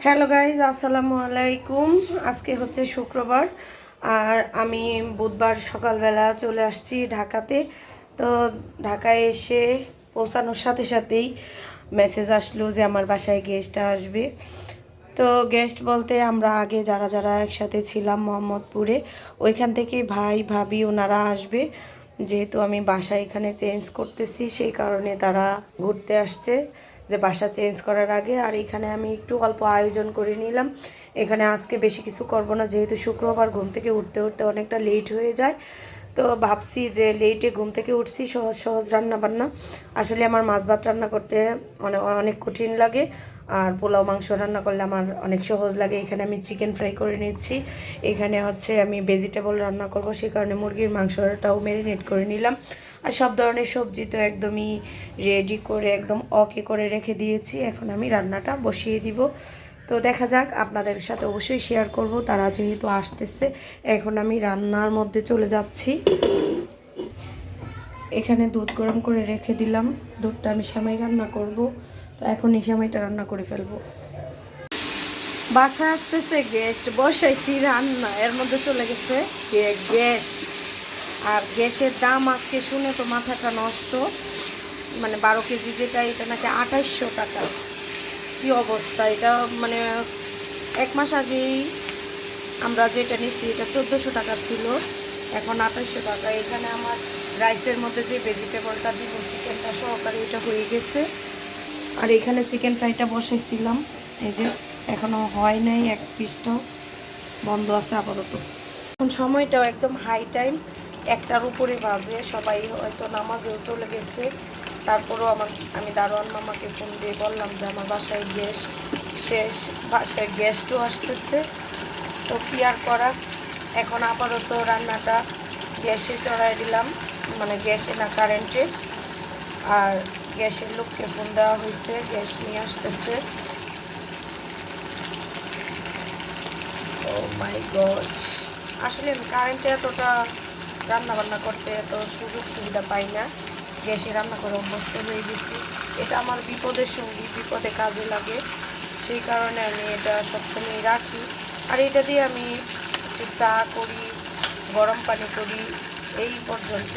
Hello guys, আসসালামু আলাইকুম। আজকে হচ্ছে শুক্রবার আর আমি বুধবার সকালবেলা চলে আসছি ঢাকাতে। তো ঢাকায় এসে পৌঁছানোর সাথে সাথেই মেসেজ আসলো যে আমার বাসায় গেস্ট আসবে। তো গেস্ট বলতে আমরা আগে যারা যারা একসাথে ছিলাম মোহাম্মদপুরে, ওইখান থেকে ভাই ভাবি ওনারা আসবে। যেহেতু আমি বাসা এখানে চেঞ্জ করতেছি সেই কারণে তারা ঘুরতে আসছে, যে বাসা চেঞ্জ করার আগে। আর এখানে আমি একটু অল্প আয়োজন করে নিলাম। এখানে আজকে বেশি কিছু করব না, যেহেতু শুক্রবার ঘুম থেকে উঠতে উঠতে অনেকটা লেট হয়ে যায়। তো ভাবছি যে লেটে ঘুম থেকে উঠছি, সহজ সহজ রান্না বান্না। আসলে আমার মাছ ভাত রান্না করতে অনেক কঠিন লাগে, আর পোলাও মাংস রান্না করলে আমার অনেক সহজ লাগে। এখানে আমি চিকেন ফ্রাই করে নিচ্ছি। এখানে হচ্ছে আমি ভেজিটেবল রান্না করব, সেই কারণে মুরগির মাংসটাও ম্যারিনেট করে নিলাম। আর সব ধরনের সবজি তো একদমই রেডি করে একদম ওকে করে রেখে দিয়েছি। এখন আমি রান্নাটা বসিয়ে দিব। তো দেখা যাক, আপনাদের সাথে অবশ্যই শেয়ার করব। তারা যেহেতু আসতেছে, এখন আমি রান্নার মধ্যে চলে যাচ্ছি। এখানে দুধ গরম করে রেখে দিলাম, দুধটা আমি সেমাই রান্না করব। তো এখন এই সেমাইটা রান্না করে ফেলবো। বাসায় আসতেছে গেস্ট, বসাইছি রান্না, এর মধ্যে চলে গেছে গ্যাস। আর গ্যাসের দাম আজকে শুনে তো মাথাটা নষ্ট। মানে 12 কেজি যেটা, এটা নাকি 2800 টাকা। কী অবস্থা এটা! মানে 1 মাস আগেই আমরা যেটা নিচ্ছি এটা 1400 টাকা ছিল, এখন 2800 টাকা। এখানে আমার রাইসের মধ্যে যে ভেজিটেবলটা দিব, চিকেনটা সহকারে, এটা হয়ে গেছে। আর এখানে চিকেন ফ্রাইটা বসাইছিলাম, এই যে এখনও হয় নাই, এক পিসটাও বন্ধ আছে আপাতত। এখন সময়টাও একদম হাই টাইম, 1টার উপরে বাজে। সবাই হয়তো নামাজেও চলে গেছে। তারপরেও আমি দারোয়ান মামাকে ফোন দিয়ে বললাম যে আমার বাসায় গ্যাস শেষ, বাসায় গেস্টও আসতেছে। তো কি আর করা, এখন আপাতত রান্নাটা গ্যাসে চড়াই দিলাম, মানে গ্যাসে না, কারেন্টে। আর গ্যাসের লোককে ফোন দেওয়া হয়েছে, গ্যাস নিয়ে আসতেছে। ও মাই গড! আসলে আমি কারেন্টে এতটা রান্না বান্না করতে এত সুযোগ সুবিধা পাই না, গ্যাসে রান্না করে অভ্যস্ত হয়ে গেছি। এটা আমার বিপদের সঙ্গী, বিপদে কাজে লাগে, সেই কারণে আমি এটা সবসময় রাখি। আর এটা দিয়ে আমি একটু চা করি, গরম পানি করি, এই পর্যন্ত।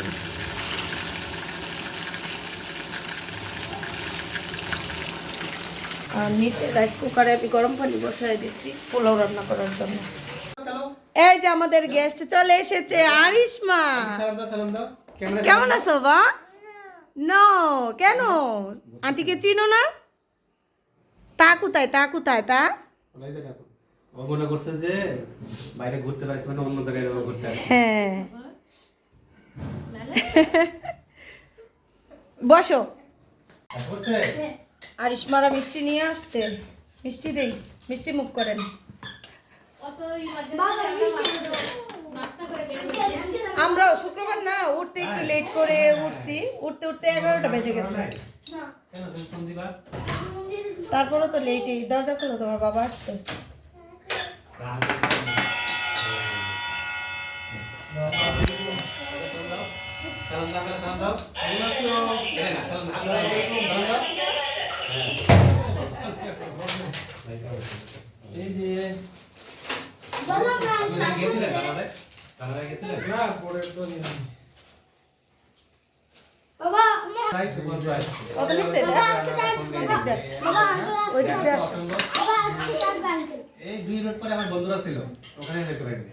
আর নিচে রাইস কুকারে আমি গরম পানি বসাই দিছি পোলাও রান্না করার জন্য। এই যে আমাদের গেস্ট চলে এসেছে, আরিশমা। কেমন আছো বা? নো, কেন? আন্টিকে চিনো না? তা কোথায়, তা কোথায়, তা? ও মনে করছে যে বাইরে ঘুরতে পারছে, মানে অন্য জায়গায় যাবো ঘুরতে। হ্যাঁ, বসো। আরিশমারা মিষ্টি নিয়ে আসছে, মিষ্টি দেই, মিষ্টি মুখ করেন। আমরাও শুক্রবার না, উঠতে একটু লেট করে উঠছি, উঠতে উঠতে 11টা বেজে গেছে। তারপরে তো লেটই। দরজা খোলো, তোমার বাবা আসছে। এই 2 রোড পরে আমার বন্ধুরা ছিল, ওখানে দেখতে পাইনি।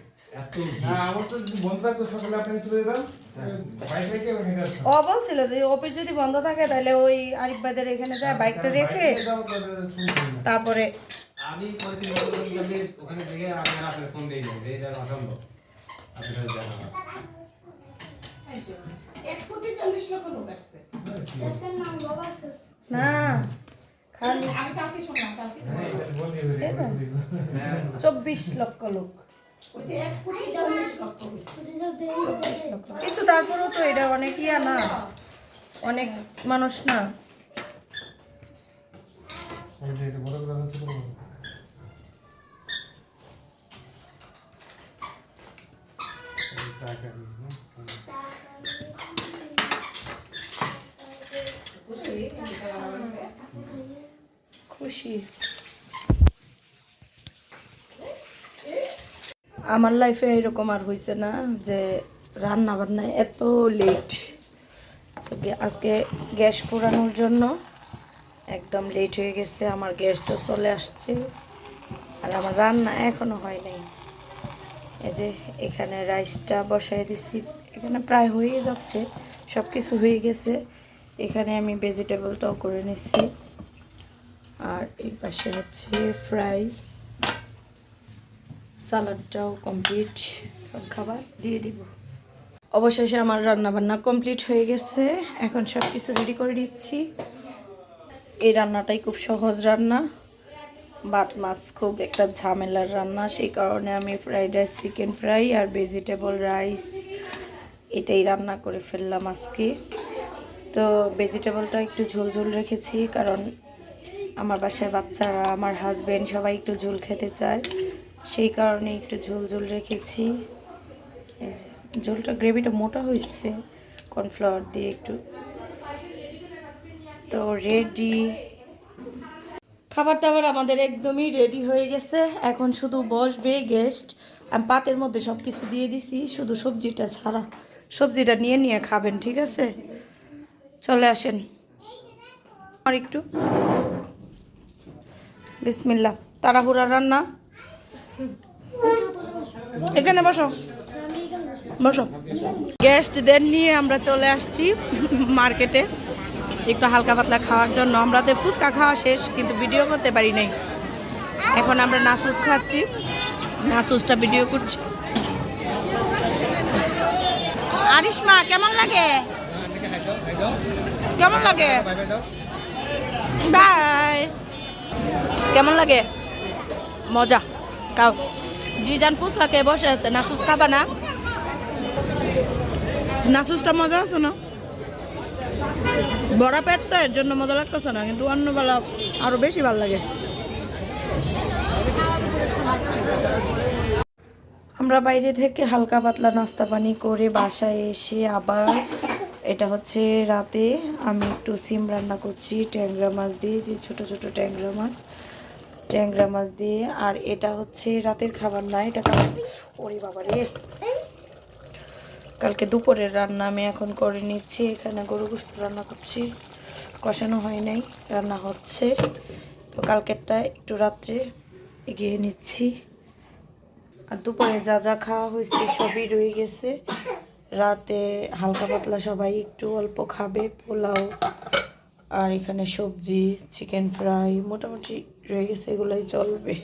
ও বলছিল যে অফিস যদি বন্ধ থাকে তাহলে ওই আরিফ ভাইদের এখানে যায়, বাইকটা রেখে তারপরে। আমি ওখানে থেকে আমি আর আপনার ফোন দিই না, যে এটা অসম্ভব। আপনার জানা না। 1,40,00,000 লোক আসছে না, খালি আমি কালকে শুনলাম, কালকে 24 লক্ষ লোক। কিন্তু তারপরেও তো এটা অনেক ইয়া না, অনেক মানুষ না। খুশি। আমার লাইফে এরকম আর হয়েছে না যে রান্না বান্না এত লেট। আজকে গ্যাস পুরানোর জন্য একদম লেট হয়ে গেছে, আমার গ্যাসটা চলে আসছে আর আমার রান্না এখনো হয় নাই। এই যে এখানে রাইসটা বসাই দিছি, এখানে প্রায় হয়ে যাচ্ছে, সব কিছু হয়ে গেছে। এখানে আমি ভেজিটেবলটাও করে নিচ্ছি আর এই পাশে হচ্ছে ফ্রাই, সালাডটাও কমপ্লিট, সব খাবার দিয়ে দিব। অবশেষে আমার রান্না বান্না কমপ্লিট হয়ে গেছে, এখন সব কিছু রেডি করে দিচ্ছি। এই রান্নাটাই খুব সহজ রান্না, ভাত মাছ খুব একটা ঝামেলার রান্না, সেই কারণে আমি ফ্রাইড রাইস, চিকেন ফ্রাই আর ভেজিটেবল রাইস এটাই রান্না করে ফেললাম আজকে। তো ভেজিটেবলটা একটু ঝোল ঝোল রেখেছি, কারণ আমার বাসায় বাচ্চারা, আমার হাজব্যান্ড সবাই একটু ঝোল খেতে চায়, সেই কারণে একটু ঝোল ঝোল রেখেছি। এই যে ঝোলটা, গ্রেভিটা মোটা হয়েছে কর্নফ্লাওয়ার দিয়ে একটু। তো রেডি, খাবার দাবার আমাদের একদমই রেডি হয়ে গেছে, এখন শুধু বসবে গেস্ট। আমি পাতের মধ্যে সব কিছু দিয়ে দিছি, শুধু সবজিটা ছাড়া। সবজিটা নিয়ে নিয়ে খাবেন, ঠিক আছে? চলে আসেন আর একটু। বিসমিল্লাহ। তাড়াহুড়া রান্না, এখানে বসো বসো। গেস্টদের নিয়ে আমরা চলে আসছি মার্কেটে একটু হালকা পাতলা খাওয়ার জন্য। আমাদের ফুচকা খাওয়া শেষ, কিন্তু ভিডিও করতে পারি নাই। এখন আমরা নাচুস খাচ্ছি, নাচুসটা ভিডিও করছি। আরিশমা কেমন লাগে? কেমন লাগে? বাই। কেমন লাগে? মজা। খাও। জিজান ফুচকা খেয়ে বসে আছে, নাচুস খাবা না? নাচুসটা মজা আছে না? বড়া পেট তো, এর জন্য মজা লাগতেছে না, কিন্তু অন্য বেলা আরো বেশি ভালো লাগে। আমরা বাইরে থেকে হালকা পাতলা নাস্তা পানি করে বাসায় এসে আবার, এটা হচ্ছে রাতে আমি একটু সিম রান্না করছি ট্যাংরা মাছ দিয়ে, যে ছোট ছোট ট্যাংরা মাছ দিয়ে। আর এটা হচ্ছে রাতের খাবার না, এটা খাবার, ওরে বাবা রে, কালকে দুপুরের রান্না আমি এখন করে নিচ্ছি। এখানে গরু গোশত রান্না করছি, কষানো হয় নাই, রান্না হচ্ছে। তো কালকেরটা একটু রাত্রে এগিয়ে নিচ্ছি। আর দুপুরে যা যা খাওয়া হয়েছে সবই রয়ে গেছে, রাতে হালকা পাতলা সবাই একটু অল্প খাবে, পোলাও আর এখানে সবজি, চিকেন ফ্রাই মোটামুটি রয়ে গেছে, এগুলোই চলবে।